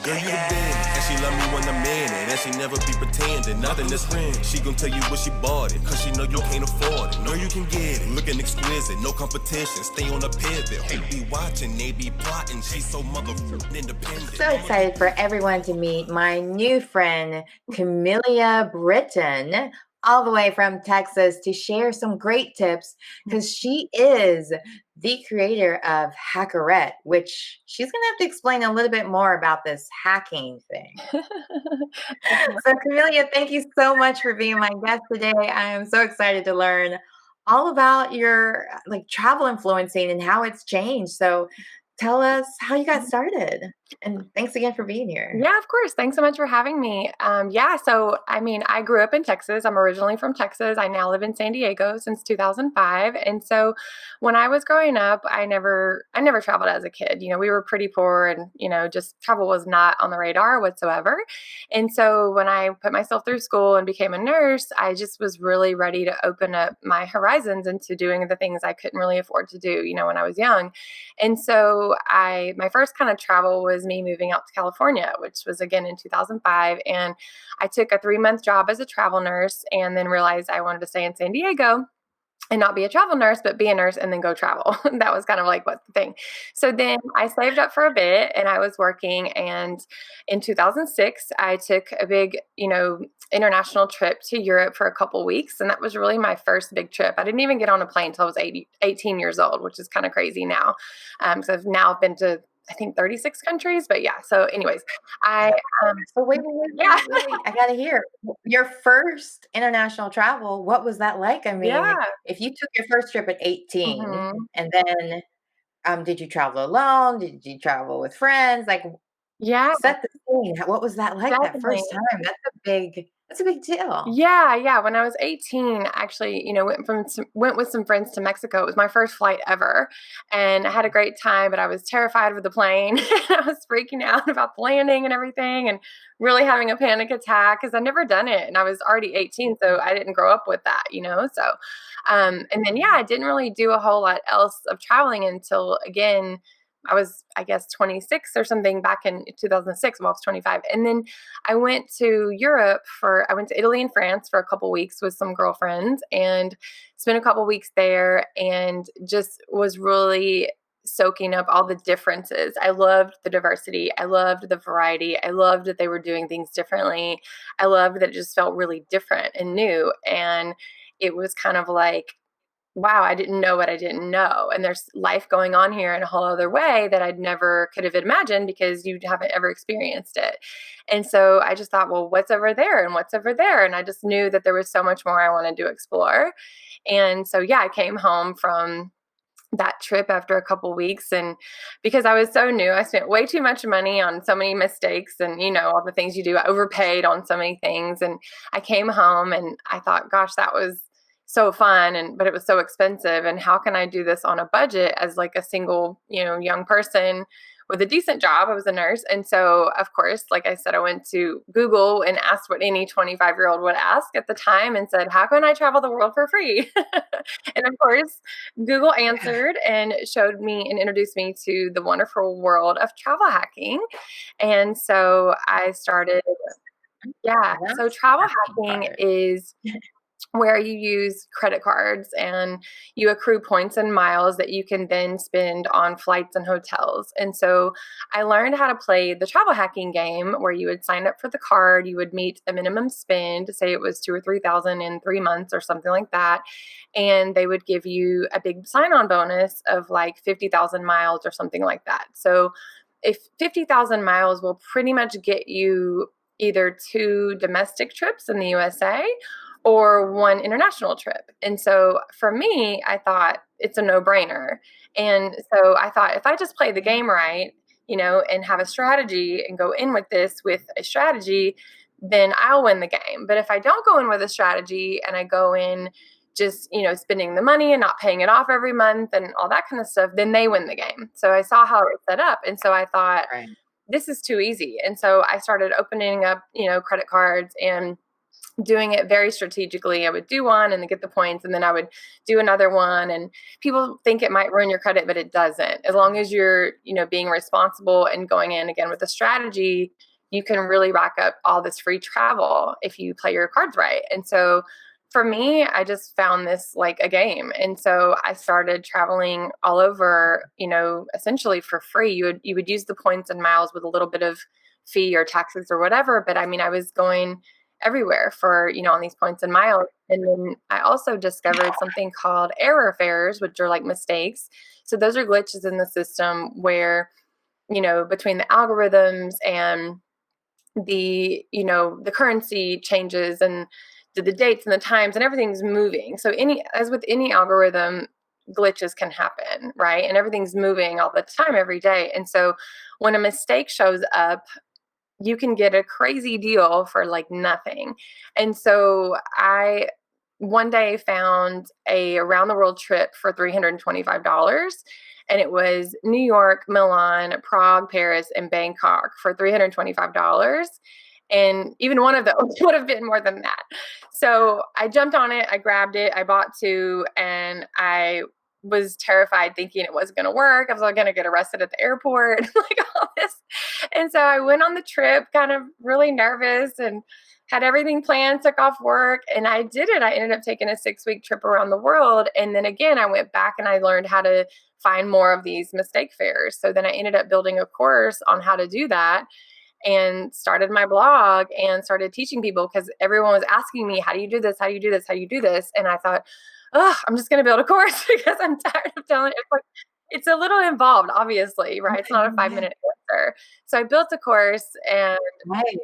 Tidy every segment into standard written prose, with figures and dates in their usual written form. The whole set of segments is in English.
Girl, you the best. And she love me when I'm in it. And she never be pretending. Nothing is real. She gon' tell you what she bought it. Cause she know you can't afford it. Know you can get it. Looking exquisite. No competition. Stay on the pivot. Who be watching? They be plotting. She's so motherfucking independent. So excited for everyone to meet my new friend, Kamelia Britton, all the way from Texas to share some great tips because she is the creator of Hackerette, which she's going to have to explain a little bit more about this hacking thing. So Kamelia, thank you so much for being my guest today. I am so excited to learn all about your travel influencing and how it's changed. So tell us how you got started. And thanks again for being here. Yeah, of course. Thanks so much for having me. So I mean, I grew up in Texas. I'm originally from Texas. I now live in San Diego since 2005. And so when I was growing up, I never traveled as a kid. You know, we were pretty poor and, just travel was not on the radar whatsoever. And so when I put myself through school and became a nurse, I just was really ready to open up my horizons into doing the things I couldn't really afford to do, when I was young. And so my first kind of travel was me moving out to California, which was again in 2005. And I took a 3-month job as a travel nurse and then realized I wanted to stay in San Diego and not be a travel nurse, but be a nurse and then go travel. That was kind of like what the thing. So then I saved up for a bit and I was working. And in 2006, I took a big, international trip to Europe for a couple weeks. And that was really my first big trip. I didn't even get on a plane until I was 18 years old, which is kind of crazy now. So I've now been to, I think 36 countries, but yeah. So anyways, So wait, I gotta hear your first international travel. What was that like? I mean, if you took your first trip at 18 and then, did you travel alone? Did you travel with friends? Set the scene. What was that like that first time? That's a big deal. Yeah. When I was 18, actually, went with some friends to Mexico. It was my first flight ever. And I had a great time, but I was terrified of the plane. I was freaking out about the landing and everything and really having a panic attack because I'd never done it. And I was already 18, so I didn't grow up with that, So, and then, I didn't really do a whole lot else of traveling until, again, I was, I guess, 26 or something back in 2006. Well, I was 25. And then I went to I went to Italy and France for a couple weeks with some girlfriends and spent a couple weeks there and just was really soaking up all the differences. I loved the diversity. I loved the variety. I loved that they were doing things differently. I loved that it just felt really different and new. And it was kind of like, wow, I didn't know what I didn't know. And there's life going on here in a whole other way that I'd never could have imagined because you haven't ever experienced it. And so I just thought, well, what's over there and what's over there? And I just knew that there was so much more I wanted to explore. And so, I came home from that trip after a couple weeks. And because I was so new, I spent way too much money on so many mistakes and, all the things you do. I overpaid on so many things. And I came home and I thought, gosh, that was so fun, but it was so expensive. And how can I do this on a budget as like a single, young person with a decent job? I was a nurse. And so, of course, like I said, I went to Google and asked what any 25-year-old would ask at the time and said, how can I travel the world for free? And of course, Google answered and showed me and introduced me to the wonderful world of travel hacking. And so I started, so travel hacking is where you use credit cards and you accrue points and miles that you can then spend on flights and hotels. And so I learned how to play the travel hacking game where you would sign up for the card, you would meet a minimum spend, say it was $2,000 or $3,000 in 3 months or something like that. And they would give you a big sign-on bonus of like 50,000 miles or something like that. So if 50,000 miles will pretty much get you either 2 domestic trips in the USA or 1 international trip. And so for me, I thought it's a no-brainer. And so I thought if I just play the game right, and have a strategy and go in with this with a strategy, then I'll win the game. But if I don't go in with a strategy and I go in just, spending the money and not paying it off every month and all that kind of stuff, then they win the game. So I saw how it was set up. And so I thought, this is too easy. And so I started opening up, credit cards and doing it very strategically. I would do one and then get the points, and then I would do another one. And people think it might ruin your credit, but it doesn't. As long as you're, being responsible and going in again with a strategy, you can really rack up all this free travel if you play your cards right. And so for me, I just found this like a game. And so I started traveling all over, essentially for free. You would use the points and miles with a little bit of fee or taxes or whatever. But I mean, I was going everywhere for, on these points and miles. And then I also discovered something called error fares, which are like mistakes. So those are glitches in the system where, between the algorithms and the currency changes and the dates and the times and everything's moving. So as with any algorithm, glitches can happen, right? And everything's moving all the time, every day. And so when a mistake shows up, you can get a crazy deal for like nothing. And so I one day found a around the world trip for $325. And it was New York, Milan, Prague, Paris, and Bangkok for $325. And even one of those would have been more than that. So I jumped on it, I grabbed it, I bought two, and I was terrified thinking it wasn't going to work. I was going to get arrested at the airport, like all this. And so I went on the trip kind of really nervous and had everything planned, took off work, and I did it. I ended up taking a 6-week trip around the world. And then again, I went back and I learned how to find more of these mistake fares. So then I ended up building a course on how to do that and started my blog and started teaching people because everyone was asking me, how do you do this? How do you do this? How do you do this? And I thought, I'm just going to build a course because I'm tired of telling it. It's a little involved, obviously, right? It's not a 5-minute answer. So I built a course and Right.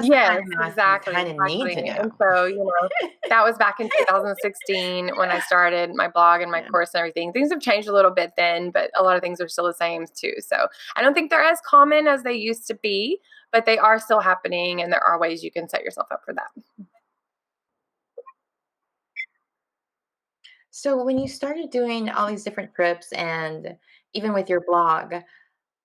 yes, I exactly. kind of need to And know. so, that was back in 2016 when I started my blog and my course and everything. Things have changed a little bit then, but a lot of things are still the same too. So I don't think they're as common as they used to be, but they are still happening, and there are ways you can set yourself up for that. So when you started doing all these different trips and even with your blog,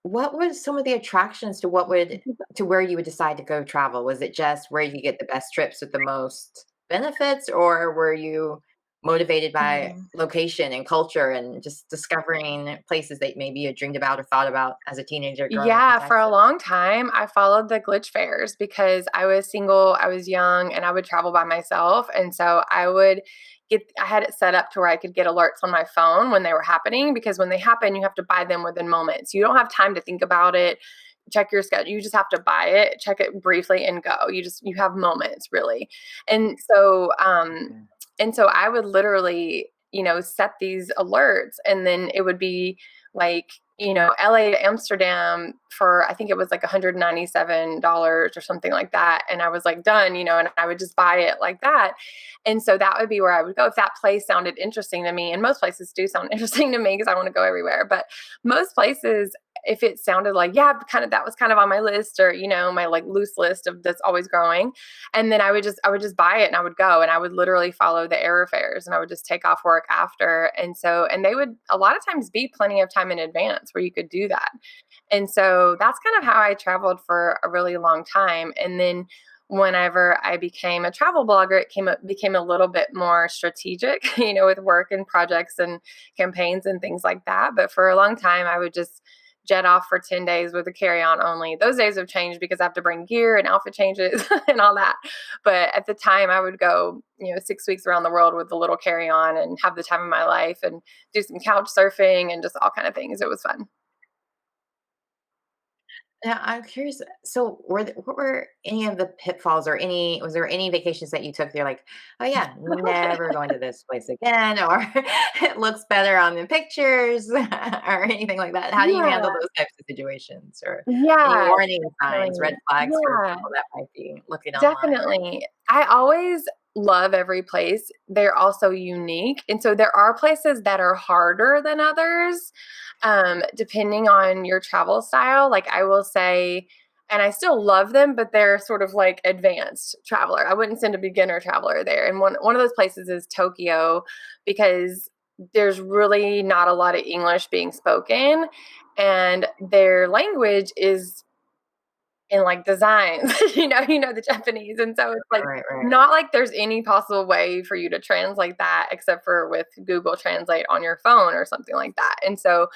what was some of the attractions to where you would decide to go travel? Was it just where you get the best trips with the most benefits, or were you motivated by Mhm. location and culture and just discovering places that maybe you had dreamed about or thought about as a teenager growing up in Yeah, for a Texas? long time, I followed the glitch fairs because I was single, I was young, and I would travel by myself. And so I had it set up to where I could get alerts on my phone when they were happening, because when they happen, you have to buy them within moments. You don't have time to think about it, check your schedule. You just have to buy it, check it briefly, and go. You have moments, really. And so, Okay. I would literally, set these alerts, and then it would be like, LA to Amsterdam for, I think it was like $197 or something like that. And I was like, done, and I would just buy it like that. And so that would be where I would go if that place sounded interesting to me. And most places do sound interesting to me because I want to go everywhere. But most places, if it sounded like, yeah, that was kind of on my list, or, my like loose list of that's always growing. And then I would just buy it and I would go, and I would literally follow the error fares, and I would just take off work after. And they would a lot of times be plenty of time in advance where you could do that. And so that's kind of how I traveled for a really long time. And then whenever I became a travel blogger, became a little bit more strategic, with work and projects and campaigns and things like that. But for a long time, I would just jet off for 10 days with a carry-on only. Those days have changed because I have to bring gear and outfit changes and all that. But at the time, I would go, 6 weeks around the world with a little carry-on and have the time of my life and do some couch surfing and just all kind of things. It was fun. Now, I'm curious. So, what were any of the pitfalls, or was there any vacations that you took? You're like, oh yeah, never going to this place again, or it looks better on the pictures, or anything like that. How do you handle Yeah. those types of situations, or any Yeah, warning signs, red definitely. flags for Yeah. people that might be looking online? Definitely. I always love every place. They're also unique. And so there are places that are harder than others, depending on your travel style. Like I will say, and I still love them, but they're sort of like advanced traveler. I wouldn't send a beginner traveler there. And one of those places is Tokyo, because there's really not a lot of English being spoken, and their language is and like designs, the Japanese. And so it's like Right. not like there's any possible way for you to translate that except for with Google Translate on your phone or something like that. And so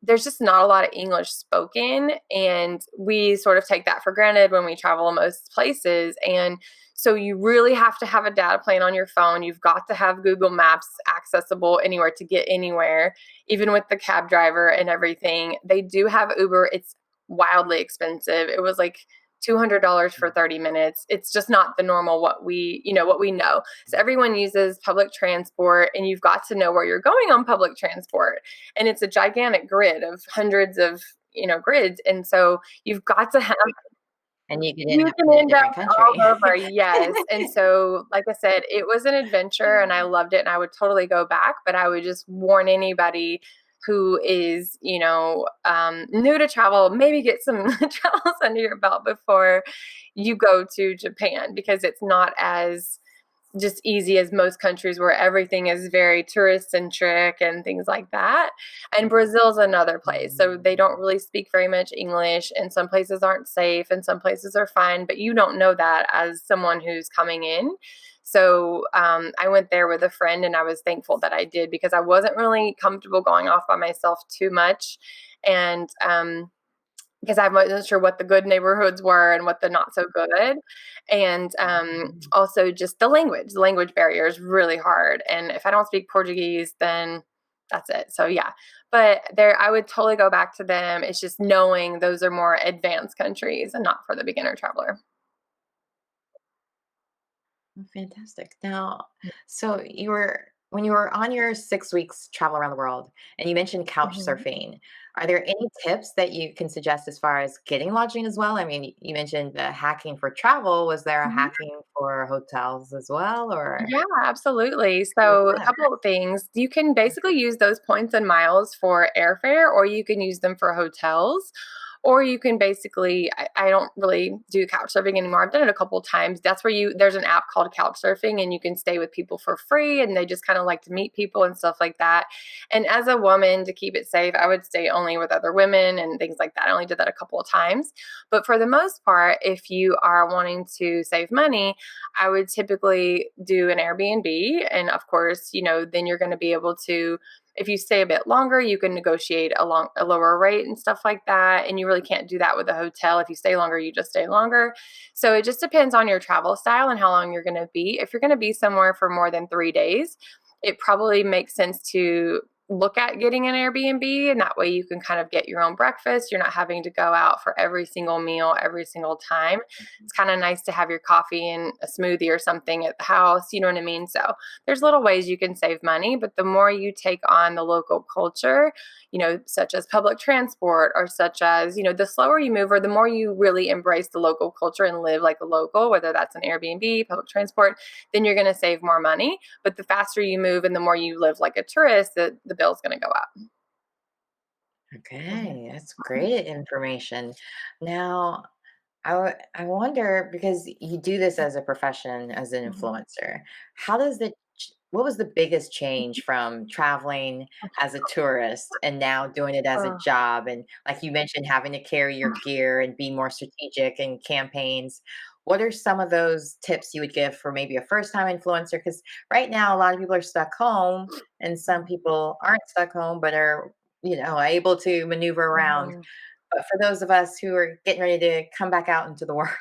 there's just not a lot of English spoken, and we sort of take that for granted when we travel most places. And so you really have to have a data plan on your phone. You've got to have Google Maps accessible anywhere to get anywhere, even with the cab driver and everything. They do have Uber. It's wildly expensive. It was like $200 for 30 minutes. It's just not the normal what we know. So everyone uses public transport, and you've got to know where you're going on public transport. And it's a gigantic grid of hundreds of, grids. And so you've got to have, And you can you end up can in a end up different all country. over. Yes. And so, like I said, it was an adventure and I loved it and I would totally go back, but I would just warn anybody who is, new to travel, maybe get some travels under your belt before you go to Japan, because it's not as just easy as most countries where everything is very tourist centric and things like that. And Brazil's another place. So they don't really speak very much English, and some places aren't safe and some places are fine, but you don't know that as someone who's coming in. So I went there with a friend, and I was thankful that I did, because I wasn't really comfortable going off by myself too much. And because I wasn't sure what the good neighborhoods were and what the not so good. And also just the language barrier is really hard. And if I don't speak Portuguese, then that's it. So yeah, but I would totally go back to them. It's just knowing those are more advanced countries and not for the beginner traveler. Oh, fantastic. Now, so when you were on your 6 weeks travel around the world, and you mentioned couch Mhm. surfing, are there any tips that you can suggest as far as getting lodging as well? I mean, you mentioned the hacking for travel. Was there a Mhm. hacking for hotels as well, or Yeah, absolutely. what was So a that? couple of things. You can basically use those points and miles for airfare, or you can use them for hotels. Or you can basically, I don't really do couch surfing anymore. I've done it a couple of times. That's where there's an app called Couch Surfing, and you can stay with people for free, and they just kind of like to meet people and stuff like that. And as a woman, to keep it safe, I would stay only with other women and things like that. I only did that a couple of times. But for the most part, if you are wanting to save money, I would typically do an Airbnb. And of course, then you're going to be able to, if you stay a bit longer, you can negotiate a lower rate and stuff like that. And you really can't do that with a hotel. If you stay longer, you just stay longer. So it just depends on your travel style and how long you're going to be. If you're going to be somewhere for more than 3 days, it probably makes sense to look at getting an Airbnb, and that way you can kind of get your own breakfast. You're not having to go out for every single meal every single time. It's kind of nice to have your coffee and a smoothie or something at the house, you know what I mean? So there's little ways you can save money, but the more you take on the local culture, such as public transport, or such as, the slower you move, or the more you really embrace the local culture and live like a local, whether that's an Airbnb, public transport, then you're going to save more money. But the faster you move and the more you live like a tourist, the bill's going to go up. Mhm. Okay, that's great information. Now, I wonder, because you do this as a profession, as an Mhm. influencer, how does what was the biggest change from traveling as a tourist and now doing it as a Oh. job? And like you mentioned, having to carry your gear and be more strategic in campaigns. What are some of those tips you would give for maybe a first time influencer? Because right now, a lot of people are stuck home, and some people aren't stuck home, but are, able to maneuver around. Mhm. But for those of us who are getting ready to come back out into the world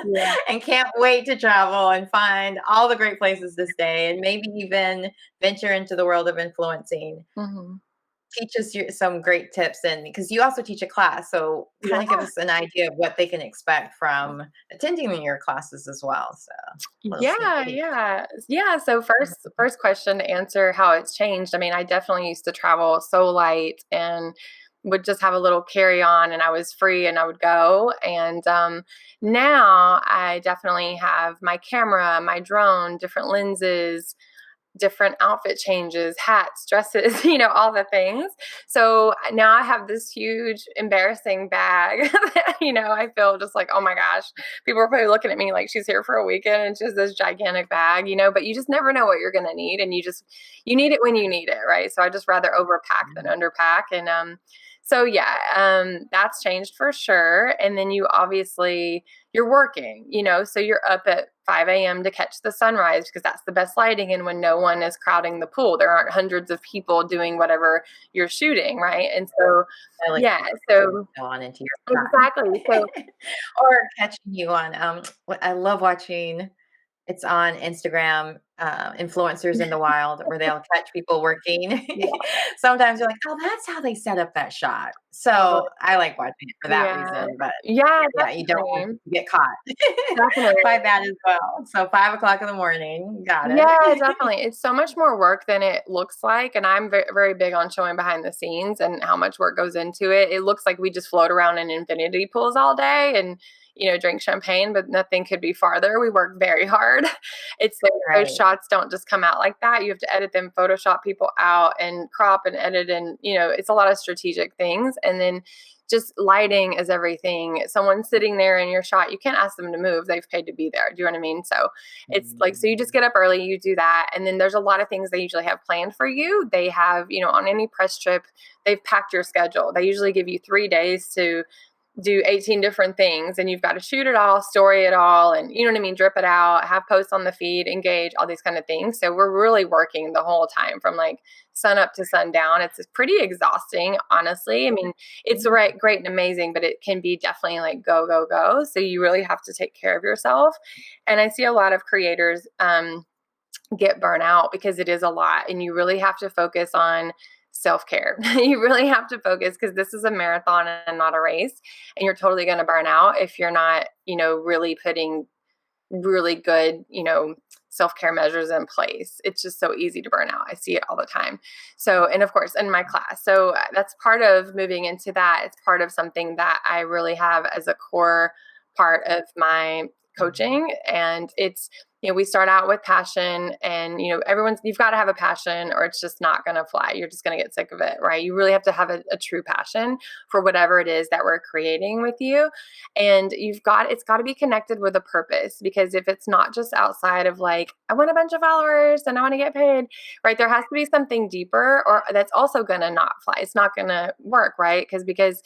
Yeah. and can't wait to travel and find all the great places to stay and maybe even venture into the world of influencing, Mhm. teach us some great tips. And because you also teach a class, so kind of give Yeah. us an idea of what they can expect from attending your classes as well. So a little sneak Yeah, peek. yeah. Yeah, so first question to answer how it's changed. I mean, I definitely used to travel so light and would just have a little carry-on, and I was free and I would go. And now I definitely have my camera, my drone, different lenses, different outfit changes, hats, dresses, all the things. So now I have this huge embarrassing bag that, I feel just like, oh my gosh, people are probably looking at me like she's here for a weekend and it's just this gigantic bag, but you just never know what you're going to need. And you need it when you need it. Right. So I just rather overpack than underpack. And, So yeah, that's changed for sure. And then you're working, so you're up at 5 a.m. to catch the sunrise because that's the best lighting. And when no one is crowding the pool, there aren't hundreds of people doing whatever you're shooting, right? And so, I like yeah, so go on into your shot. exactly. So Or catching you on, I love watching, it's on Instagram, influencers in the wild where they'll catch people working. yeah, Sometimes you're like, "Oh, that's how they set up that shot." totally. So, I like watching it for that Yeah. reason, but Yeah, yeah, you don't want definitely. to get caught Definitely. by that as well. So 5 o'clock in the morning, got Yeah, it. definitely. It's so much more work than it looks like. And I'm very, very big on showing behind the scenes and how much work goes into it. It looks like we just float around in infinity pools all day and, drink champagne, but nothing could be farther. We work very hard. Those Right. shots don't just come out like that. You have to edit them, Photoshop people out and crop and edit. And, it's a lot of strategic things. And then just lighting is everything. Someone sitting there in your shot, you can't ask them to move. They've paid to be there. Do you know what I mean? So it's like, so you just get up early, you do that. And then there's a lot of things they usually have planned for you. They have, on any press trip, they've packed your schedule. They usually give you 3 days to do 18 different things, and you've got to shoot it all, story it all, and you know what I mean, drip it out, have posts on the feed, engage, all these kind of things. So we're really working the whole time from like sun up to sundown. It's pretty exhausting, honestly. I mean, it's great and amazing, but it can be definitely like go, go, go. So you really have to take care of yourself. And I see a lot of creators get burnout because it is a lot, and you really have to focus on self-care. You really have to focus because this is a marathon and not a race, and you're totally going to burn out if you're not, really putting really good, self-care measures in place. It's just so easy to burn out. I see it all the time. So, and of course, in my class. So that's part of moving into that. It's part of something that I really have as a core part of my coaching. And it's, we start out with passion, and, you've got to have a passion or it's just not going to fly. You're just going to get sick of it, right? You really have to have a true passion for whatever it is that we're creating with you. And it's got to be connected with a purpose, because if it's not just outside of like, I want a bunch of followers and I want to get paid, right? There has to be something deeper, or that's also going to not fly. It's not going to work, right? Because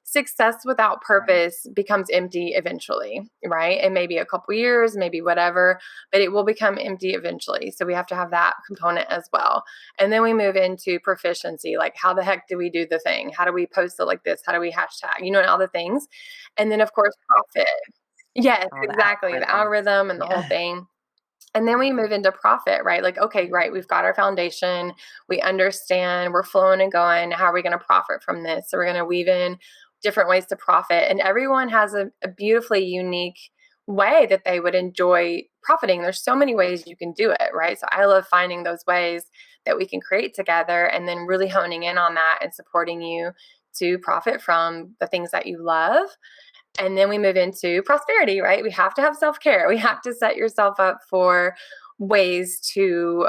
success without purpose becomes empty eventually, right? It may be a couple years, maybe whatever, but it will become empty eventually. So we have to have that component as well. And then we move into proficiency, like how the heck do we do the thing? How do we post it like this? How do we hashtag, and all the things. And then of course, profit. Yes, All the exactly. The algorithms. algorithm and the whole Yeah. thing. And then we move into profit, right? Like, okay, right, we've got our foundation. We understand we're flowing and going. How are we going to profit from this? So we're going to weave in different ways to profit. And everyone has a beautifully unique way that they would enjoy profiting. There's so many ways you can do it, right? So I love finding those ways that we can create together, and then really honing in on that and supporting you to profit from the things that you love. And then we move into prosperity, right? We have to have self-care. We have to set yourself up for ways to,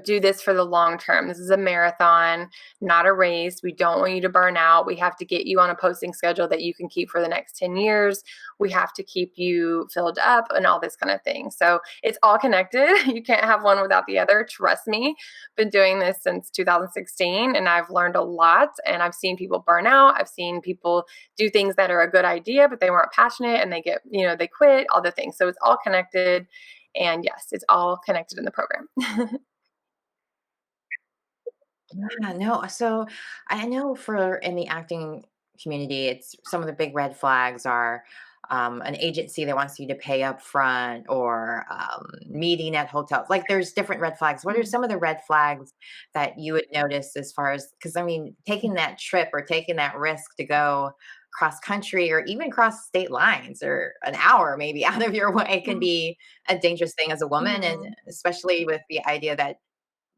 do this for the long term. This is a marathon, not a race. We don't want you to burn out. We have to get you on a posting schedule that you can keep for the next 10 years. We have to keep you filled up and all this kind of thing. So it's all connected. You can't have one without the other. Trust me. Been doing this since 2016, and I've learned a lot, and I've seen people burn out. I've seen people do things that are a good idea, but they weren't passionate and they get, they quit, all the things. So it's all connected. And yes, it's all connected in the program. Yeah, no. So I know for in the acting community, it's some of the big red flags are an agency that wants you to pay up front, or meeting at hotels. Like there's different red flags. What are some of the red flags that you would notice as far as, because I mean, taking that trip or taking that risk to go cross country or even cross state lines or an hour maybe out of your way can be a dangerous thing as a woman, and Mhm. especially with the idea that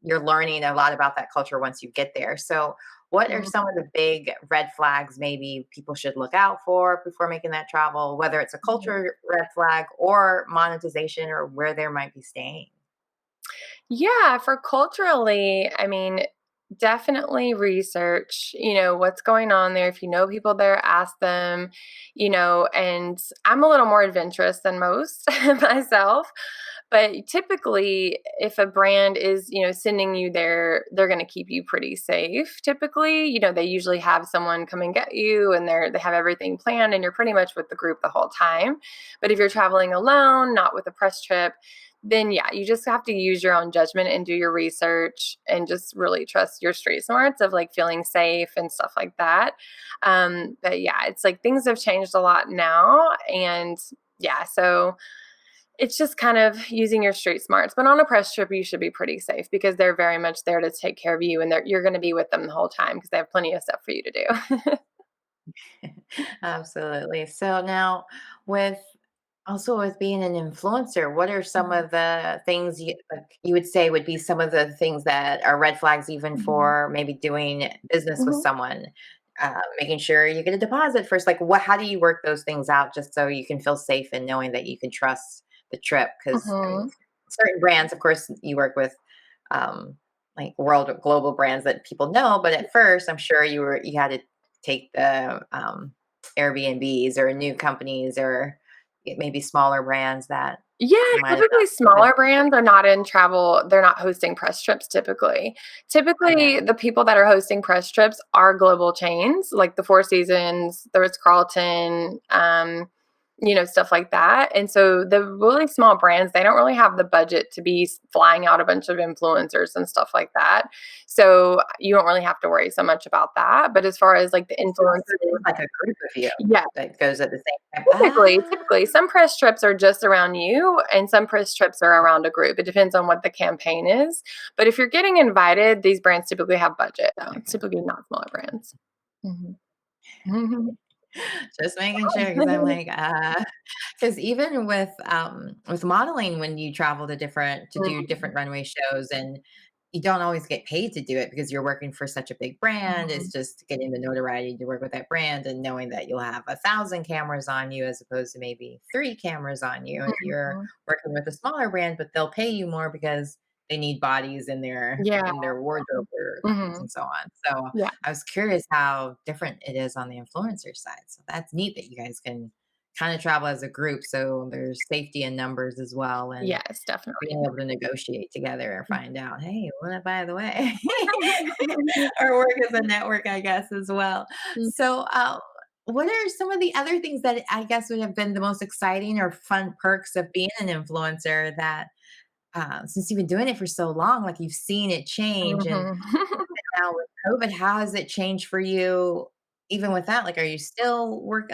you're learning a lot about that culture once you get there. So, what are some of the big red flags maybe people should look out for before making that travel, whether it's a Mhm. culture red flag or monetization or where they might be staying? Yeah, for culturally, I mean, definitely research, what's going on there. If you know people there, ask them, and I'm a little more adventurous than most myself. But typically, if a brand is, sending you there, they're going to keep you pretty safe. Typically, they usually have someone come and get you, and they have everything planned, and you're pretty much with the group the whole time. But if you're traveling alone, not with a press trip, then yeah, you just have to use your own judgment and do your research and just really trust your street smarts of like feeling safe and stuff like that. But yeah, it's like things have changed a lot now. And yeah, so it's just kind of using your street smarts. But on a press trip, you should be pretty safe because they're very much there to take care of you, and you're going to be with them the whole time because they have plenty of stuff for you to do. Absolutely. So now, with also with being an influencer, what are some Mhm. of the things you would say would be some of the things that are red flags even Mhm. for maybe doing business with Mhm. someone? Making sure you get a deposit first. Like, what? How do you work those things out just so you can feel safe and knowing that you can trust the trip? Because I mean, Mhm. certain brands, of course, you work with, um, like global brands that people know. But at first, I'm sure you had to take the Airbnbs or new companies or maybe smaller brands that Yeah, might have not typically proven. smaller brands are not in travel. They're not hosting press trips typically. Okay. Typically, the people that are hosting press trips are global chains like the Four Seasons, the Ritz-Carlton, stuff like that. And so the really small brands, they don't really have the budget to be flying out a bunch of influencers and stuff like that. So you don't really have to worry so much about that. But as far as like the So it is influencers, like a group of you yeah, that goes at the same time. typically, some press trips are just around you, and some press trips are around a group. It depends on what the campaign is. But if you're getting invited, these brands typically have budget. No, it's typically not smaller brands. Mhm. Mhm. Just making sure because I'm like, because even with modeling, when you travel to do different runway shows, and you don't always get paid to do it because you're working for such a big brand. It's Mhm. just getting the notoriety to work with that brand and knowing that you'll have 1,000 cameras on you as opposed to maybe 3 cameras on you if you're Mhm. working with a smaller brand, but they'll pay you more because they need bodies Yeah. in their wardrobe or things Mhm. and so on. So Yeah. I was curious how different it is on the influencer side. So that's neat that you guys can kind of travel as a group. So there's safety in numbers as well, and Yes, definitely. being able to negotiate together and find out, hey, well, by the way, or work as a network, I guess, as well. So, what are some of the other things that I guess would have been the most exciting or fun perks of being an influencer that, since you've been doing it for so long, like you've seen it change, and Mhm. now with COVID, how has it changed for you? Even with that, like, are you still work?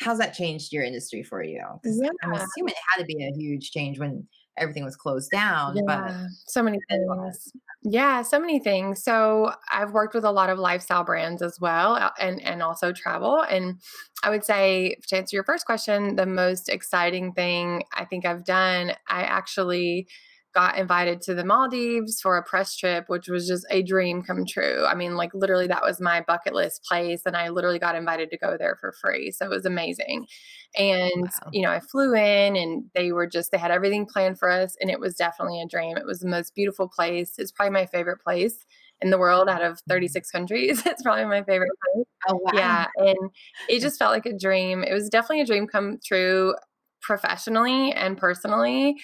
How's that changed your industry for you? Because I'm Yeah. assuming it had to be a huge change when everything was closed down, but Yeah, so many it was. things. Yeah, so many things. So I've worked with a lot of lifestyle brands as well, and also travel. And I would say to answer your first question, the most exciting thing I think I've done, I actually got invited to the Maldives for a press trip, which was just a dream come true. I mean, like literally that was my bucket list place, and I literally got invited to go there for free. So it was amazing. And, Wow. I flew in, and they had everything planned for us, and it was definitely a dream. It was the most beautiful place. It's probably my favorite place in the world out of Mhm. 36 countries. It's probably my favorite place. Oh, wow. Yeah. And it just felt like a dream. It was definitely a dream come true professionally and personally.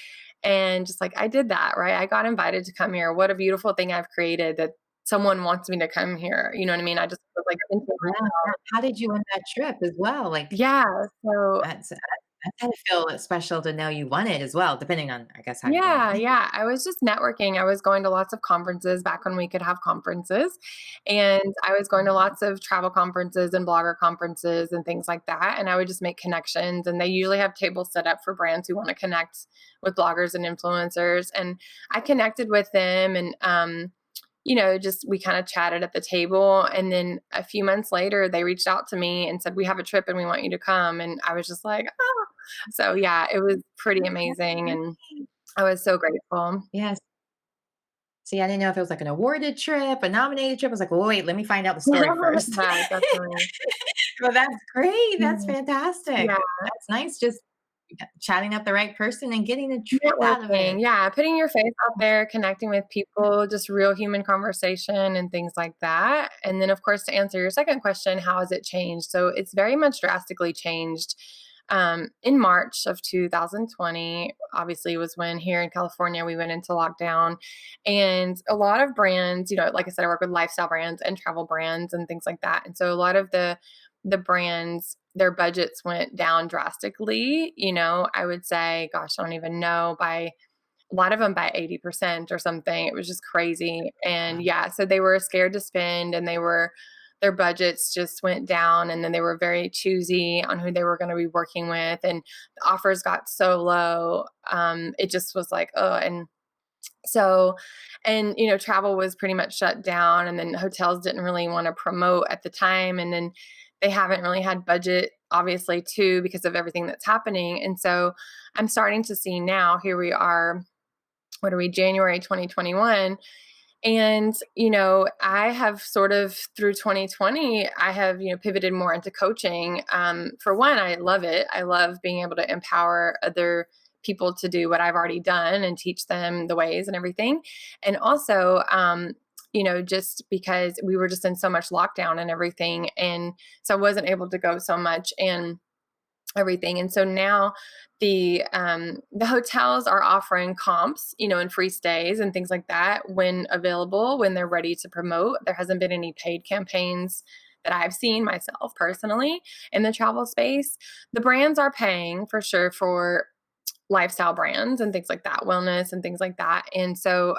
And just like I did that, right? I got invited to come here. What a beautiful thing I've created that someone wants me to come here. You know what I mean? I just was like thinking, Yeah, how did you win that trip as well? Like, yeah. So that's gotta feel special to know you won it as well, depending on, I guess, how you won yeah, it. yeah. I was just networking. I was going to lots of conferences back when we could have conferences. And I was going to lots of travel conferences and blogger conferences and things like that. And I would just make connections. And they usually have tables set up for brands who want to connect with bloggers and influencers. And I connected with them, and just we kind of chatted at the table. And then a few months later, they reached out to me and said, "We have a trip and we want you to come." And I was just like, oh. So yeah, it was pretty Oh, that's amazing. And great. I was so grateful. Yes. See, I didn't know if it was like an awarded trip, a nominated trip. I was like, well, wait, let me find out the story first. Yeah, definitely. Well, that's great. That's Mhm. fantastic. Yeah, That's nice. Just chatting up the right person and getting a trip out of networking. it. Yeah, putting your face out there, connecting with people, just real human conversation and things like that. And then, of course, to answer your second question, how has it changed? So it's very much drastically changed. in March of 2020, obviously was when here in California, we went into lockdown, and a lot of brands, like I said, I work with lifestyle brands and travel brands and things like that. And so a lot of the brands, their budgets went down drastically. I would say, gosh, I don't even know, by a lot of them by 80% or something. It was just crazy. And yeah, so they were scared to spend, and their budgets just went down, and then they were very choosy on who they were going to be working with, and the offers got so low. It just was like, oh, and so, and travel was pretty much shut down, and then hotels didn't really want to promote at the time. And then they haven't really had budget, obviously, too, because of everything that's happening. And so I'm starting to see now, here we are, what are we, January 2021. And, I have sort of through 2020, I have, pivoted more into coaching. For one, I love it. I love being able to empower other people to do what I've already done and teach them the ways and everything. And also, just because we were just in so much lockdown and everything. And so I wasn't able to go so much and everything. And so now the hotels are offering comps, and free stays and things like that when available, when they're ready to promote. There hasn't been any paid campaigns that I've seen myself personally in the travel space. The brands are paying for sure for lifestyle brands and things like that, wellness and things like that. And so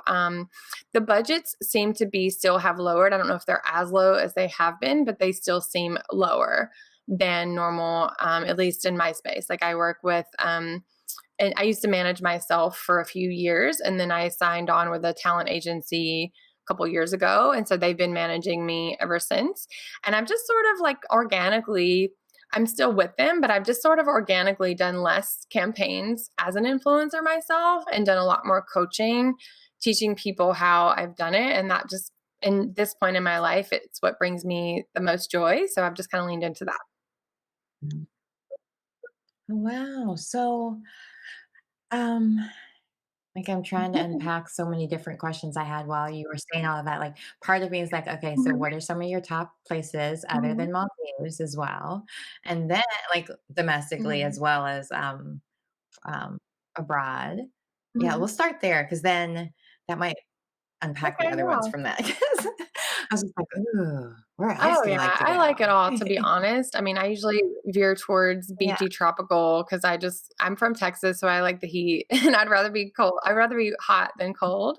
the budgets seem to be still have lowered. I don't know if they're as low as they have been, but they still seem lower than normal, at least in my space. Like I work with, and I used to manage myself for a few years, and then I signed on with a talent agency a couple years ago. And so they've been managing me ever since. And I've just sort of like organically, I'm still with them, but I've just sort of organically done less campaigns as an influencer myself and done a lot more coaching, teaching people how I've done it. And that just, in this point in my life, it's what brings me the most joy. So I've just kind of leaned into that. Wow. So, um, like I'm trying to unpack so many different questions I had while you were saying all of that. Like part of me is like, okay, so what are some of your top places other Mhm. than Maldives as well? And then like domestically Mhm. as well as um abroad. Yeah, Mhm. we'll start there because then that might unpack the Okay, other ones yeah. from that. 'Cause I was just like, ooh, where else Oh, do you like yeah, to I like it go? all, to be honest. I mean, I usually veer towards Yeah. beachy tropical because I'm from Texas, so I like the heat, and I'd rather be hot than cold.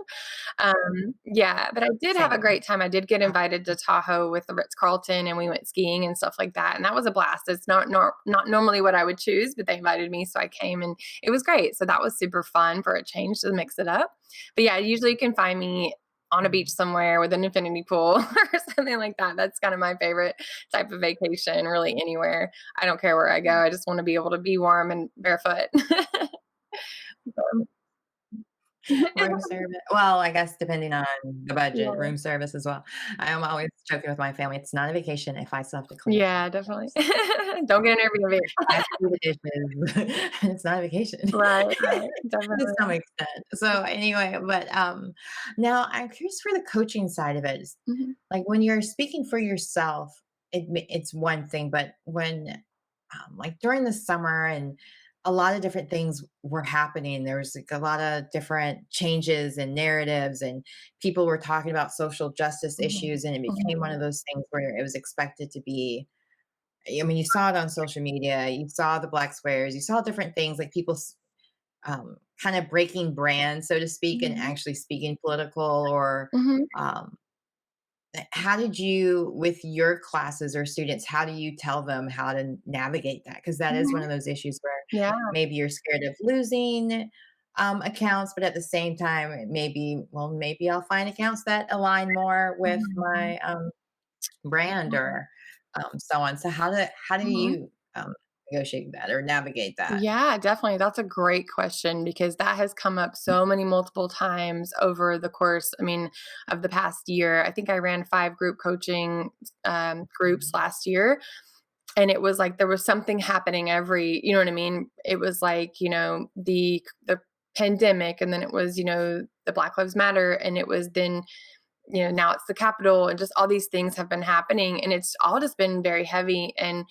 Yeah, but I did have a Same. great time. I did get invited to Tahoe with the Ritz-Carlton, and we went skiing and stuff like that, and that was a blast. It's not normally what I would choose, but they invited me, so I came, and it was great. So that was super fun for a change to mix it up. But yeah, usually you can find me on a beach somewhere with an infinity pool or something like that. That's kind of my favorite type of vacation, really anywhere. I don't care where I go. I just want to be able to be warm and barefoot. Room service. Well, I guess depending on the budget, Yeah. room service as well. I am always joking with my family. It's not a vacation if I still have to clean the Yeah, definitely. house. Don't get an Airbnb. I have to do the dishes. It's not a vacation Right, right, to some definitely. extent. So anyway, but now I'm curious for the coaching side of it. Mhm, Like when you're speaking for yourself, it's one thing, but when like during the summer and a lot of different things were happening, there was like a lot of different changes and narratives, and people were talking about social justice mhm, issues, and it became one mhm, of those things where it was expected to be. I mean, you saw it on social media, you saw the black squares, you saw different things like people kind of breaking brand, so to speak, and mhm, actually speaking political or mhm, um, how did you with your classes or students, how do you tell them how to navigate that? Because that is one mhm. of those issues where Yeah. maybe you're scared of losing accounts, but at the same time, maybe I'll find accounts that align more with Mhm, my brand mhm, or so on. So how do mhm. you negotiate that or navigate that? Yeah, definitely. That's a great question because that has come up so many multiple times over the course, I mean, of the past year. I think I ran 5 group coaching groups last year. And it was like there was something happening every, you know what I mean? It was like, the pandemic, and then it was, the Black Lives Matter, and it was then, now it's the Capitol, and just all these things have been happening, and it's all just been very heavy. And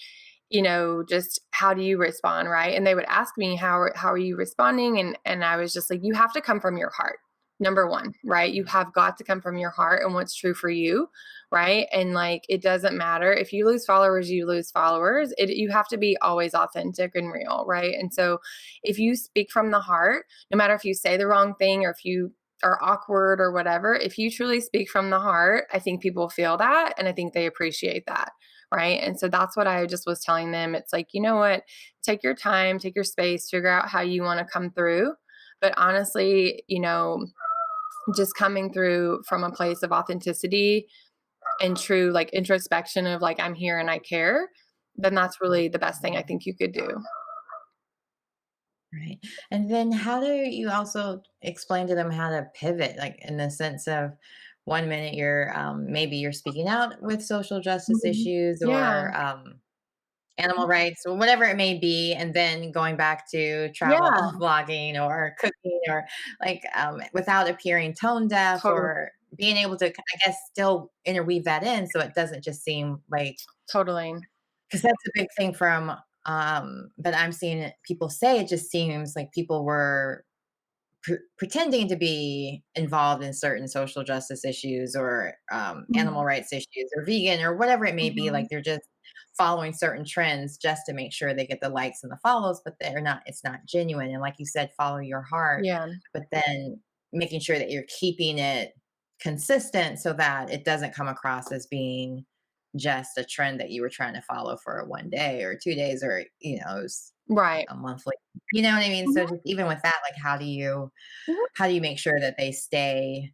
just how do you respond, right? And they would ask me, how are you responding? And I was just like, you have to come from your heart. Number one, right? You have got to come from your heart and what's true for you, right? And like, it doesn't matter if you lose followers, you lose followers. You have to be always authentic and real, right? And so if you speak from the heart, no matter if you say the wrong thing or if you are awkward or whatever, if you truly speak from the heart, I think people feel that. And I think they appreciate that. Right. And so that's what I just was telling them. It's like, you know what, take your time, take your space, figure out how you want to come through. But honestly, just coming through from a place of authenticity and true like introspection of like, I'm here and I care, then that's really the best thing I think you could do. Right. And then how do you also explain to them how to pivot, like in the sense of one minute you're maybe you're speaking out with social justice Mhm. issues Yeah. or animal rights or whatever it may be, and then going back to travel Yeah. vlogging or cooking or like without appearing tone deaf Totally. or being able to, I guess, still interweave that in so it doesn't just seem like, Totally. because that's a big thing from but I'm seeing people say it just seems like people were pretending to be involved in certain social justice issues or animal Mhm. rights issues or vegan or whatever it may be. Mhm. Like they're just following certain trends just to make sure they get the likes and the follows, but they're not, it's not genuine. And like you said, follow your heart, Yeah. but then making sure that you're keeping it consistent so that it doesn't come across as being just a trend that you were trying to follow for 1 day or 2 days or, it was Right. a monthly, you know what I mean? So Mhm. just even with that, like Mhm. how do you make sure that they stay,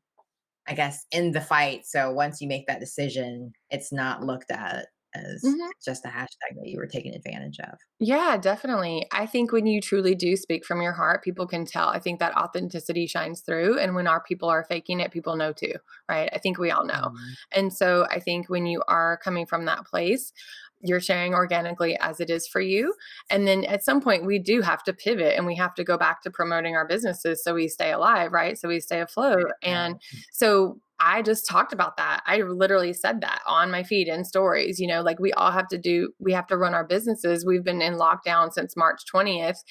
I guess, in the fight? So once you make that decision, it's not looked at as Mhm. just a hashtag that you were taking advantage of. Yeah, definitely. I think when you truly do speak from your heart, people can tell. I think that authenticity shines through. And when our people are faking it, people know too, right? I think we all know. Mhm. And so I think when you are coming from that place, you're sharing organically as it is for you. And then at some point, we do have to pivot and we have to go back to promoting our businesses so we stay alive, right? So we stay afloat. And Right. so I just talked about that. I literally said that on my feed and stories, like we all have to we have to run our businesses. We've been in lockdown since March 20th,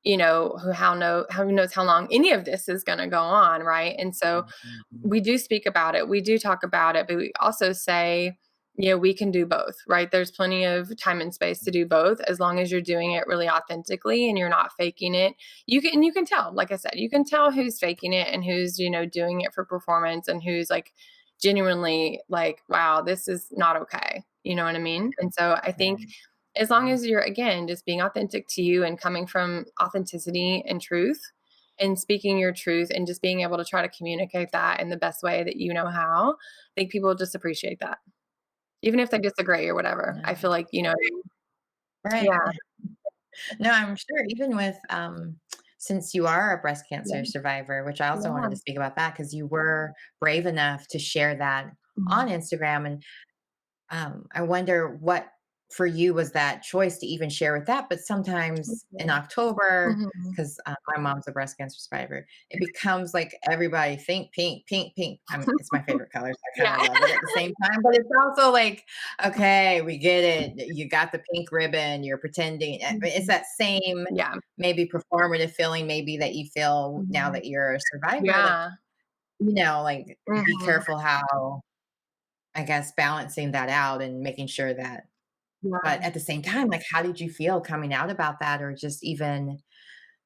who knows how long any of this is going to go on. Right. And so Mhm. we do speak about it. We do talk about it, but we also say, we can do both, right? There's plenty of time and space to do both as long as you're doing it really authentically and you're not faking it. You can tell, like I said, you can tell who's faking it and who's, doing it for performance and who's like genuinely like, wow, this is not okay. You know what I mean? And so I think Right. as long as you're again just being authentic to you and coming from authenticity and truth and speaking your truth and just being able to try to communicate that in the best way that you know how, I think people just appreciate that. Even if they disagree or whatever. I feel No. like, Right. yeah, No, I'm sure even with since you are a breast yeah, cancer survivor, which I also wanted yeah. to speak about that because you were brave enough to share that Mhm. on Instagram. And I wonder what for you was that choice to even share with that. But sometimes in October, Mhm. because my mom's a breast cancer survivor, it becomes like everybody think pink, pink, pink. I mean, it's my favorite color, so I kind Yeah. of love it at the same time. But it's also like, okay, we get it. You got the pink ribbon. You're pretending. It's Mhm. that same Yeah. maybe performative feeling, maybe that you feel now Mhm. that you're a survivor. Like Yeah. like be Mhm. careful how I guess balancing that out and making sure that but Yeah. at the same time, like, how did you feel coming out about that or just even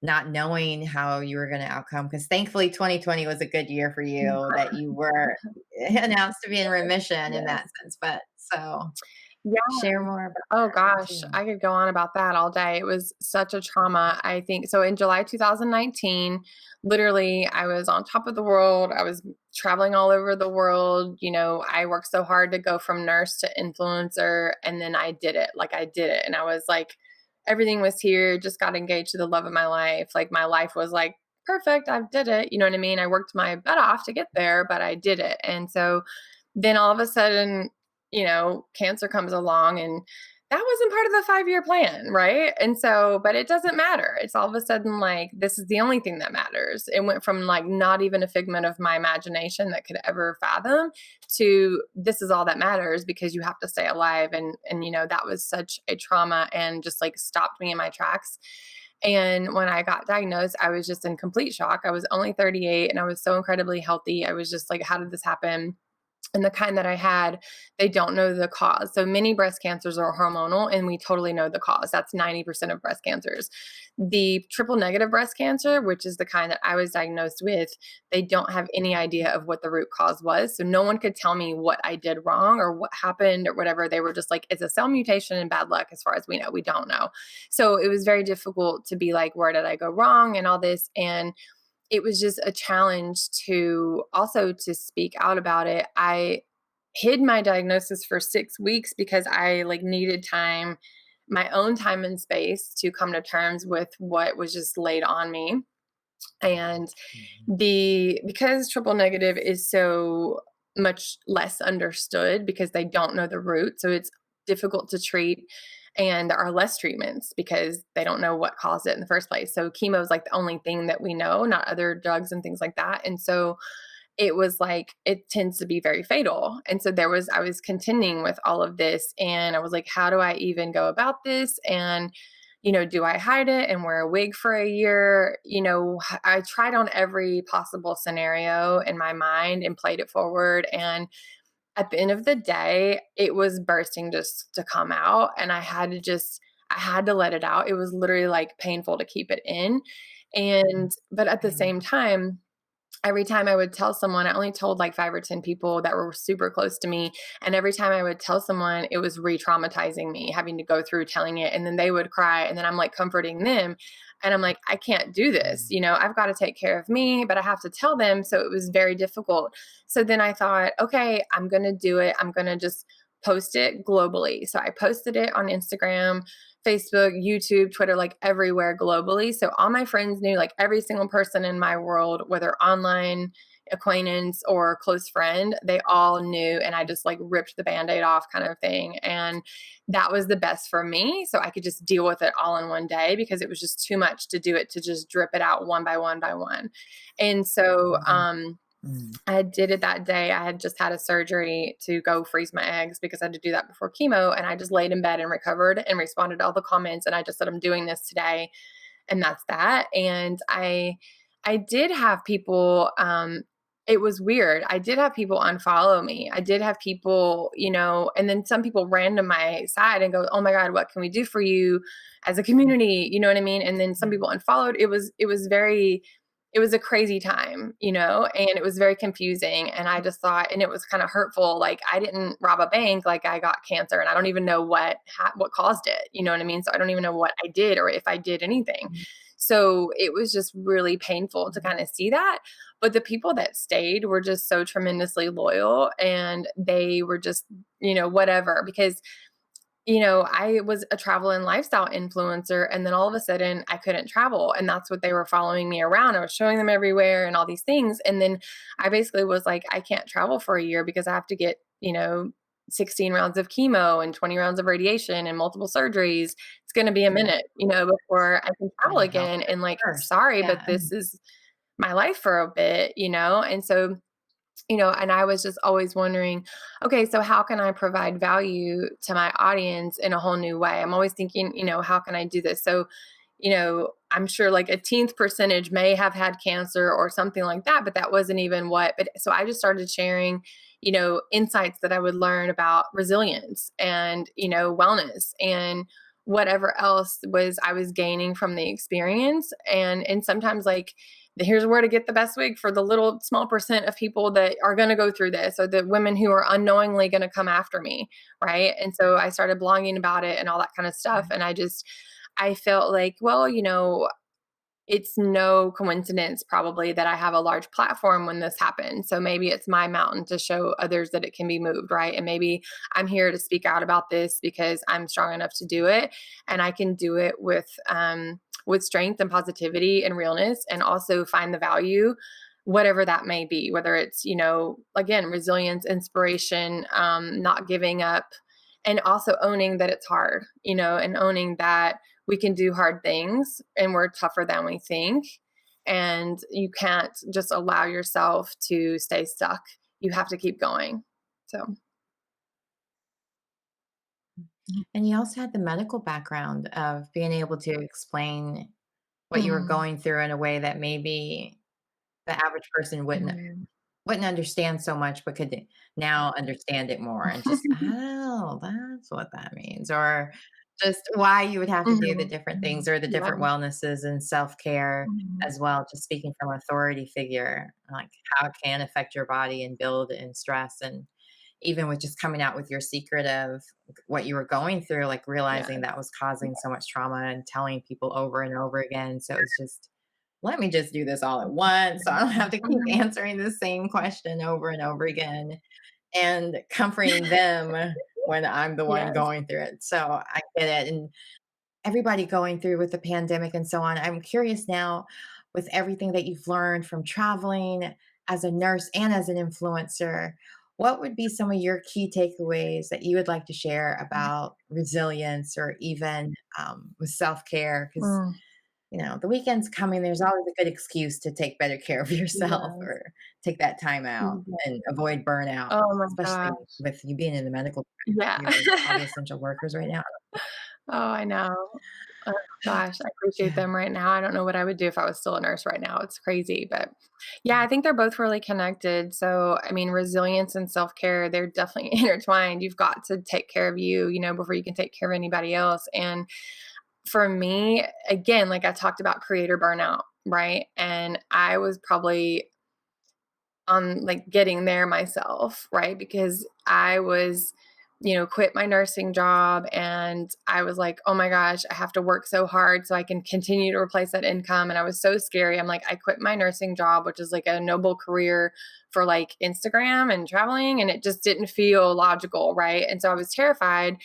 not knowing how you were gonna outcome? Because thankfully 2020 was a good year for you that you were announced to be in remission in Yes. that sense, but so Yeah. share more about Oh that gosh, too. I could go on about that all day. It was such a trauma. I think so in July 2019, literally I was on top of the world. I was traveling all over the world. I worked so hard to go from nurse to influencer and then I did it. Like I did it and I was like everything was here, just got engaged to the love of my life. Like my life was like perfect. I did it. You know what I mean? I worked my butt off to get there, but I did it. And so then all of a sudden, cancer comes along and that wasn't part of the 5-year plan, right? And so, but it doesn't matter. It's all of a sudden like, this is the only thing that matters. It went from like not even a figment of my imagination that could ever fathom to this is all that matters because you have to stay alive. And that was such a trauma and just like stopped me in my tracks. And when I got diagnosed, I was just in complete shock. I was only 38 and I was so incredibly healthy. I was just like, how did this happen? And the kind that I had, they don't know the cause. So many breast cancers are hormonal, and we totally know the cause. That's 90% of breast cancers. The triple negative breast cancer, which is the kind that I was diagnosed with, they don't have any idea of what the root cause was. So no one could tell me what I did wrong or what happened or whatever. They were just like, it's a cell mutation and bad luck as far as we know. We don't know. So it was very difficult to be like, where did I go wrong and all this? And it was just a challenge to also to speak out about it. I hid my diagnosis for 6 weeks because I like needed time, my own time and space to come to terms with what was just laid on me. And because triple negative is so much less understood because they don't know the root, so it's difficult to treat. And there are less treatments because they don't know what caused it in the first place. So chemo is like the only thing that we know, not other drugs and things like that. And so it was like, it tends to be very fatal. And so I was contending with all of this, and I was like, how do I even go about this? And, do I hide it and wear a wig for a year? I tried on every possible scenario in my mind and played it forward. And at the end of the day, it was bursting just to come out. And I had to let it out. It was literally like painful to keep it in. But at the same time, every time I would tell someone, I only told like 5 or 10 people that were super close to me. And every time I would tell someone, it was re-traumatizing me, having to go through telling it. And then they would cry. And then I'm like comforting them. And I'm like, I can't do this. I've got to take care of me, but I have to tell them. So it was very difficult. So then I thought, okay, I'm going to do it. I'm going to just post it globally. So I posted it on Instagram, Facebook, YouTube, Twitter, like everywhere globally. So all my friends knew, like every single person in my world, whether online acquaintance or close friend, they all knew. And I just like ripped the Band-Aid off kind of thing. And that was the best for me. So I could just deal with it all in one day because it was just too much to do it, to just drip it out one by one by one. And so, I did it that day. I had just had a surgery to go freeze my eggs because I had to do that before chemo. And I just laid in bed and recovered and responded to all the comments. And I just said, I'm doing this today. And that's that. And I did have people, it was weird. I did have people unfollow me. I did have people, and then some people ran to my side and go, oh my God, what can we do for you as a community? You know what I mean? And then some people unfollowed. It was a crazy time, and it was very confusing. And I just thought, and it was kind of hurtful. Like I didn't rob a bank, like I got cancer and I don't even know what caused it. You know what I mean? So I don't even know what I did or if I did anything. So it was just really painful to kind of see that. But the people that stayed were just so tremendously loyal, and they were just, whatever, because I was a travel and lifestyle influencer, and then all of a sudden I couldn't travel, and that's what they were following me around. I was showing them everywhere and all these things. And then I basically was like, I can't travel for a year because I have to get, 16 rounds of chemo and 20 rounds of radiation and multiple surgeries. It's going to be a minute, before I can travel again. And like, sorry, but this is my life for a bit, And so, and I was just always wondering, okay, so how can I provide value to my audience in a whole new way? I'm always thinking, how can I do this? So, I'm sure like a 10th percentage may have had cancer or something like that, but that wasn't even so I just started sharing, insights that I would learn about resilience and, wellness and whatever else I was gaining from the experience. And sometimes like, here's where to get the best wig for the little small percent of people that are going to go through this, or the women who are unknowingly going to come after me. Right. And so I started blogging about it and all that kind of stuff. And I felt like, well, it's no coincidence probably that I have a large platform when this happened. So maybe it's my mountain to show others that it can be moved, right? And maybe I'm here to speak out about this because I'm strong enough to do it, and I can do it with strength and positivity and realness, and also find the value, whatever that may be, whether it's, again, resilience, inspiration, not giving up, and also owning that it's hard, and owning that we can do hard things and we're tougher than we think. And you can't just allow yourself to stay stuck. You have to keep going. So, And you also had the medical background of being able to explain what you were mm, going through in a way that maybe the average person mm. wouldn't understand so much, but could now understand it more and just, oh, that's what that means. Or just why you would have to do the Mhm. different things or the Yeah. different wellnesses and self-care Mhm. as well. Just speaking from authority figure, like how it can affect your body and build and stress. And even with just coming out with your secret of what you were going through, like Yeah. realizing that was causing so much trauma and telling people over and over again. So it's just, let me just do this all at once so I don't have to keep Mhm. answering the same question over and over again and comforting them when I'm the one Yes. going through it. So I get it. And everybody going through with the pandemic and so on. I'm curious now, with everything that you've learned from traveling as a nurse and as an influencer, what would be some of your key takeaways that you would like to share about resilience or even with self care? Because Mm. the weekend's coming. There's always a good excuse to take better care of yourself Yes. or take that time out Yeah. and avoid burnout, Oh my especially gosh. with you being in the medical Yeah. field with all the essential workers right now. Oh, I know. Oh gosh, I appreciate Yeah. them right now. I don't know what I would do if I was still a nurse right now. It's crazy, but yeah, I think they're both really connected. So, I mean, resilience and self-care, they're definitely intertwined. You've got to take care of you, before you can take care of anybody else. And for me, again, like I talked about creator burnout, right? And I was probably on like getting there myself, right? Because I was, quit my nursing job and I was like, oh my gosh, I have to work so hard so I can continue to replace that income. And I was so scary. I'm like, I quit my nursing job, which is like a noble career for like Instagram and traveling. And it just didn't feel logical, right? And so I was terrified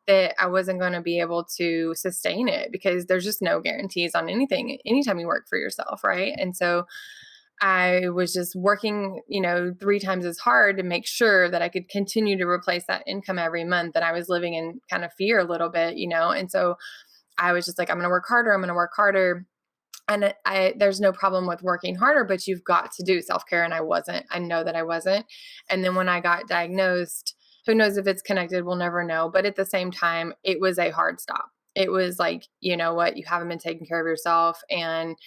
that I wasn't going to be able to sustain it because there's just no guarantees on anything anytime you work for yourself, right? And so I was just working, 3 times as hard to make sure that I could continue to replace that income every month, and I was living in kind of fear a little bit, and so I was just like, "I'm gonna work harder, I'm gonna work harder." And there's no problem with working harder, but you've got to do self-care, and I wasn't. I know that I wasn't. And then when I got diagnosed, who knows if it's connected, we'll never know, but at the same time, it was a hard stop. It was like, you know what, you haven't been taking care of yourself, and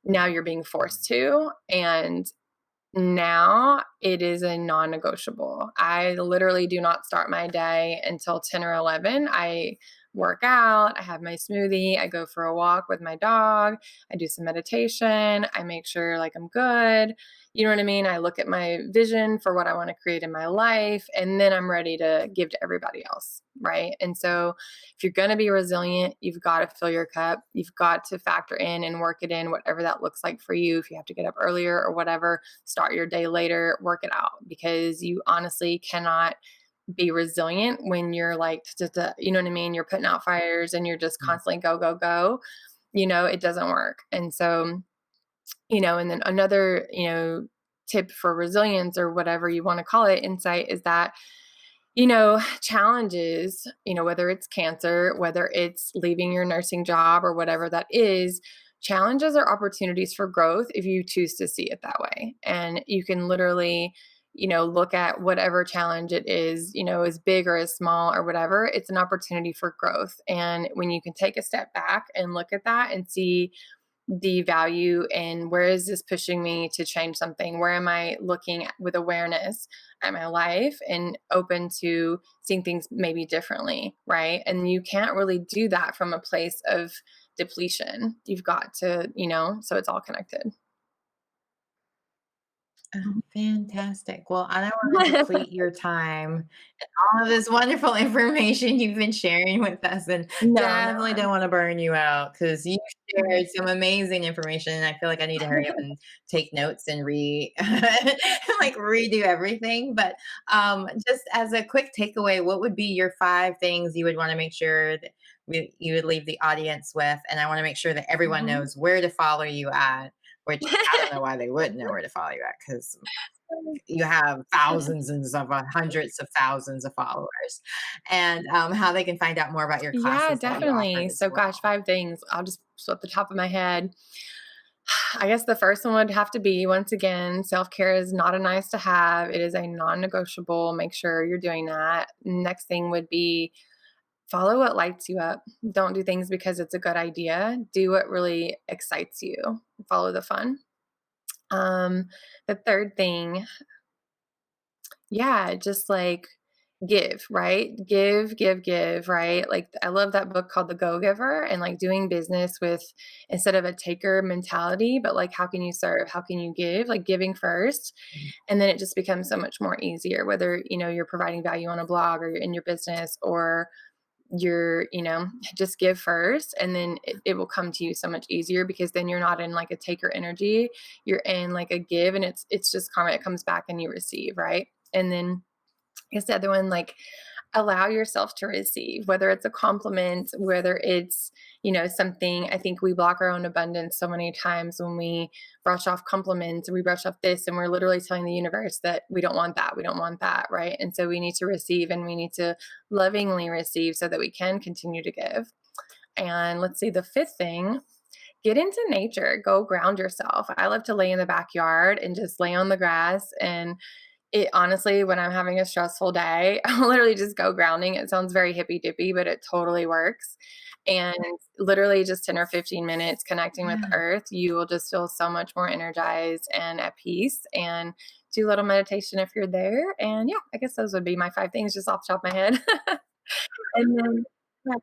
now you're being forced to. And now it is a non-negotiable. I literally do not start my day until 10 or 11. I work out, I have my smoothie, I go for a walk with my dog, I do some meditation, I make sure like I'm good. You know what I mean? I look at my vision for what I want to create in my life, and then I'm ready to give to everybody else, right? And so if you're going to be resilient, you've got to fill your cup. You've got to factor in and work it in, whatever that looks like for you. If you have to get up earlier or whatever, start your day later, work it out, because you honestly cannot be resilient when you're like, you know what I mean? You're putting out fires and you're just constantly go, go, go. It doesn't work. And so, and then another, tip for resilience or whatever you want to call it, insight, is that challenges, whether it's cancer, whether it's leaving your nursing job or whatever that is, challenges are opportunities for growth if you choose to see it that way. And you can literally, look at whatever challenge it is, as big or as small or whatever, it's an opportunity for growth. And when you can take a step back and look at that and see the value and where is this pushing me to change something? Where am I looking at, with awareness at my life and open to seeing things maybe differently, right? And you can't really do that from a place of depletion. You've got to, so it's all connected. Oh, fantastic. Well, I don't want to deplete your time and all of this wonderful information you've been sharing with us, and No, no. definitely don't want to burn you out because you shared some amazing information. And I feel like I need to hurry up and take notes and like redo everything. But just as a quick takeaway, what would be your 5 things you would want to make sure that you would leave the audience with? And I want to make sure that everyone Mhm. knows where to follow you at, which I don't know why they wouldn't know where to follow you at because you have thousands and hundreds of thousands of followers, and how they can find out more about your Yeah, classes that you offer definitely. as So, gosh, well. 5 things. I'll just at the top of my head. I guess the first one would have to be, once again, self-care is not a nice to have. It is a non-negotiable. Make sure you're doing that. Next thing would be follow what lights you up. Don't do things because it's a good idea. Do what really excites you. Follow the fun. Um, the third thing, yeah, just like give, right? Give, right? Like I love that book called The Go Giver, and like doing business with, instead of a taker mentality, but like how can you serve? How can you give? Like giving first. And then it just becomes so much more easier, whether, you're providing value on a blog or in your business, or you're, just give first, and then it will come to you so much easier, because then you're not in like a taker energy. You're in like a give, and it's just karma. It comes back and you receive, right? And then I guess the other one, like allow yourself to receive, whether it's a compliment, whether it's, something. I think we block our own abundance so many times when we brush off compliments, and we brush off this, and we're literally telling the universe that we don't want that. We don't want that. Right. And so we need to receive, and we need to lovingly receive so that we can continue to give. And let's see, the fifth thing, get into nature, go ground yourself. I love to lay in the backyard and just lay on the grass, and it honestly, when I'm having a stressful day, I'll literally just go grounding. It sounds very hippy dippy, but it totally works. And literally just 10 or 15 minutes connecting with Yeah. earth, you will just feel so much more energized and at peace. And do a little meditation if you're there. And yeah, I guess those would be my 5 things just off the top of my head. And then, yeah,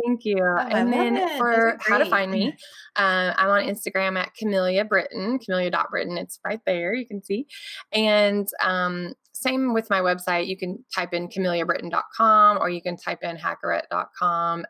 thank you. Oh, I And love then it. Those for are how to great. find me, I'm on Instagram at Kamelia Britton, Kamelia.Britton. It's right there. You can see. And same with my website. You can type in CameliaBritton.com, or you can type in Hackerette.com.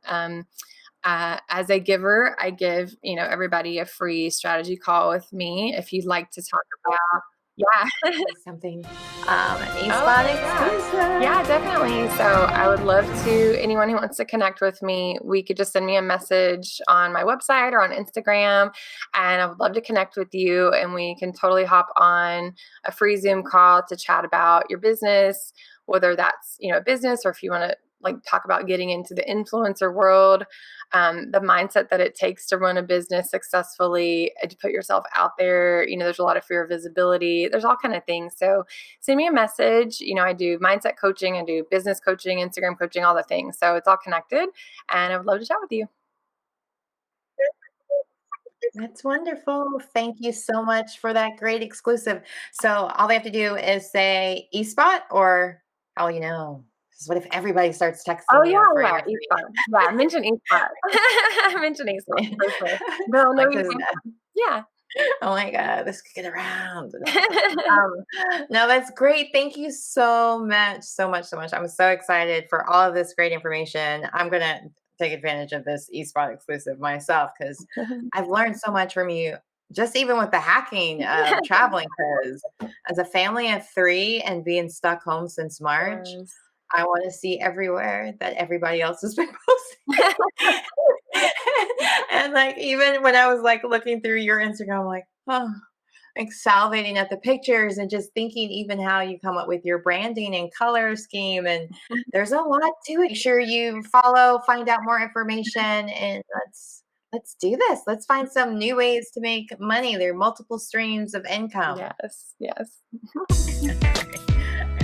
As a giver, I give, everybody a free strategy call with me if you'd like to talk about, yeah. Something, an Oh, e-spot yeah. exclusive. Yeah, definitely. So I would love to, anyone who wants to connect with me, we could just send me a message on my website or on Instagram, and I would love to connect with you, and we can totally hop on a free Zoom call to chat about your business, whether that's, a business, or if you want to like talk about getting into the influencer world, the mindset that it takes to run a business successfully, to put yourself out there. There's a lot of fear of visibility. There's all kind of things. So send me a message. I do mindset coaching, I do business coaching, Instagram coaching, all the things. So it's all connected, and I would love to chat with you. That's wonderful. Thank you so much for that great exclusive. So all they have to do is say e-spot, or how will you know? 'Cause what if everybody starts Oh, texting yeah, you for yeah, your free? eSpot. Yeah, mention eSpot. Mention eSpot for sure. They'll know Like, you 'cause, came from. Yeah. oh my God, this could get around. No, that's great. Thank you so much, so much, so much. I'm so excited for all of this great information. I'm gonna take advantage of this eSpot exclusive myself, because I've learned so much from you. Just even with the hacking of traveling, because as a family of 3 and being stuck home since March, Yes. I want to see everywhere that everybody else has been posting. And like even when I was like looking through your Instagram, I'm like, oh, like salivating at the pictures and just thinking even how you come up with your branding and color scheme. And there's a lot to it. Make sure you follow, find out more information, and let's do this. Let's find some new ways to make money. There are multiple streams of income. Yes, yes. All right.